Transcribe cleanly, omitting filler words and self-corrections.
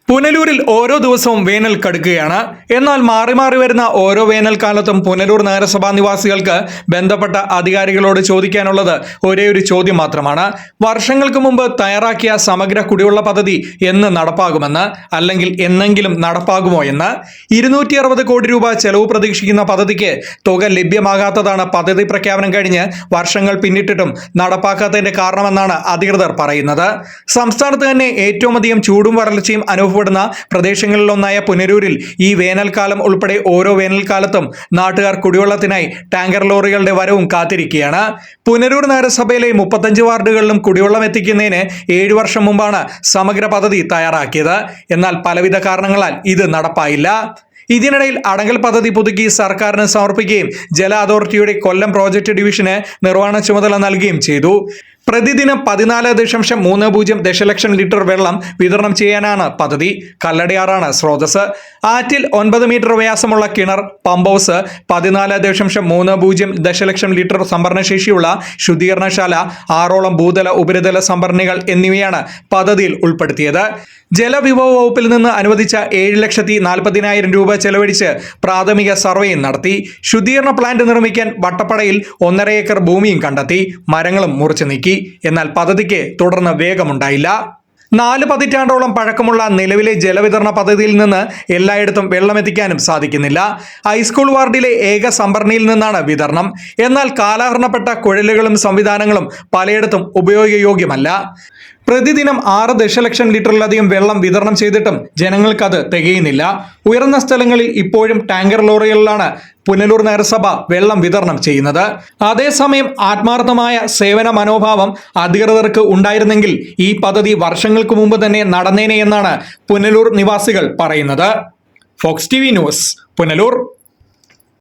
പുനലൂരിൽ ഓരോ ദിവസവും വേനൽ കടുക്കുകയാണ്. എന്നാൽ മാറി മാറി വരുന്ന ഓരോ വേനൽക്കാലത്തും പുനലൂർ നഗരസഭാ നിവാസികൾക്ക് ബന്ധപ്പെട്ട അധികാരികളോട് ചോദിക്കാനുള്ളത് ഒരേ ഒരു ചോദ്യം മാത്രമാണ്. വർഷങ്ങൾക്ക് മുമ്പ് തയ്യാറാക്കിയ സമഗ്ര കുടിവെള്ള പദ്ധതി എന്ന് നടപ്പാകുമെന്ന്, അല്ലെങ്കിൽ എന്നെങ്കിലും നടപ്പാകുമോ എന്ന്. 260 കോടി രൂപ ചെലവ് പ്രതീക്ഷിക്കുന്ന പദ്ധതിക്ക് തുക ലഭ്യമാകാത്തതാണ് പദ്ധതി പ്രഖ്യാപനം കഴിഞ്ഞ് വർഷങ്ങൾ പിന്നിട്ടിട്ടും നടപ്പാക്കാത്തതിന്റെ കാരണമെന്നാണ് അധികൃതർ പറയുന്നത്. സംസ്ഥാനത്ത് തന്നെ ഏറ്റവും അധികം ചൂടും വരൾച്ചയും അനുഭവപ്പെടുന്ന പ്രദേശങ്ങളിലൊന്നായ പുനലൂരിൽ ഈ വേനൽക്കാലം ഉൾപ്പെടെ ഓരോ വേനൽക്കാലത്തും നാട്ടുകാർ കുടിവെള്ളത്തിനായി ടാങ്കർ ലോറികളുടെ വരവും കാത്തിരിക്കുകയാണ്. പുനലൂർ നഗരസഭയിലെ 35 വാർഡുകളിലും കുടിവെള്ളം എത്തിക്കുന്നതിന് 7 വർഷം മുമ്പാണ് സമഗ്ര പദ്ധതി തയ്യാറാക്കിയത്. എന്നാൽ പലവിധ കാരണങ്ങളാൽ ഇത് നടപ്പായില്ല. ഇതിനിടയിൽ അടങ്കൽ പദ്ധതി പുതുക്കി സർക്കാരിന് സമർപ്പിക്കുകയും ജല അതോറിറ്റിയുടെ കൊല്ലം പ്രോജക്ട് ഡിവിഷന് നിർവഹണ ചുമതല നൽകുകയും ചെയ്തു. പ്രതിദിനം 14.30 ദശലക്ഷം ലിറ്റർ വെള്ളം വിതരണം ചെയ്യാനാണ് പദ്ധതി. കല്ലടയാറാണ് സ്രോതസ്. ആറ്റിൽ 9 മീറ്റർ വ്യാസമുള്ള കിണർ, പമ്പ് ഹൗസ്, 14.30 ദശലക്ഷം ലിറ്റർ സംഭരണശേഷിയുള്ള ശുദ്ധീകരണശാല, 6ഓളം ഭൂതല ഉപരിതല സംഭരണികൾ എന്നിവയാണ് പദ്ധതിയിൽ ഉൾപ്പെടുത്തിയത്. ജലവിഭവ വകുപ്പിൽ നിന്ന് അനുവദിച്ച 7,40,000 രൂപ ചെലവഴിച്ച് പ്രാഥമിക സർവേയും നടത്തി. ശുദ്ധീകരണ പ്ലാന്റ് നിർമ്മിക്കാൻ വട്ടപ്പടയിൽ 1.5 ഏക്കർ ഭൂമിയും കണ്ടെത്തി. മരങ്ങളും മുറിച്ചു നീക്കി. എന്നാൽ പദ്ധതിക്ക് തുടർന്ന് വേഗമുണ്ടായില്ല. 4 പതിറ്റാണ്ടോളം പഴക്കമുള്ള നിലവിലെ ജലവിതരണ പദ്ധതിയിൽ നിന്ന് എല്ലായിടത്തും വെള്ളമെത്തിക്കാനും സാധിക്കുന്നില്ല. ഹൈസ്കൂൾ വാർഡിലെ ഏക സംഭരണിയിൽ നിന്നാണ് വിതരണം. എന്നാൽ കാലഹരണപ്പെട്ട കുഴലുകളും സംവിധാനങ്ങളും പലയിടത്തും ഉപയോഗയോഗ്യമല്ല. പ്രതിദിനം 6 ദശലക്ഷം ലിറ്ററിലധികം വെള്ളം വിതരണം ചെയ്തിട്ടും ജനങ്ങൾക്കത് തികയുന്നില്ല. ഉയർന്ന സ്ഥലങ്ങളിൽ ഇപ്പോഴും ടാങ്കർ ലോറികളിലാണ് പുനലൂർ നഗരസഭ വെള്ളം വിതരണം ചെയ്യുന്നത്. അതേസമയം ആത്മാർത്ഥമായ സേവന മനോഭാവം അധികൃതർക്ക് ഉണ്ടായിരുന്നെങ്കിൽ ഈ പദ്ധതി വർഷങ്ങൾക്ക് മുമ്പ് തന്നെ നടന്നേനെ എന്നാണ് പുനലൂർ നിവാസികൾ പറയുന്നത്. Fox TV news, Punalur.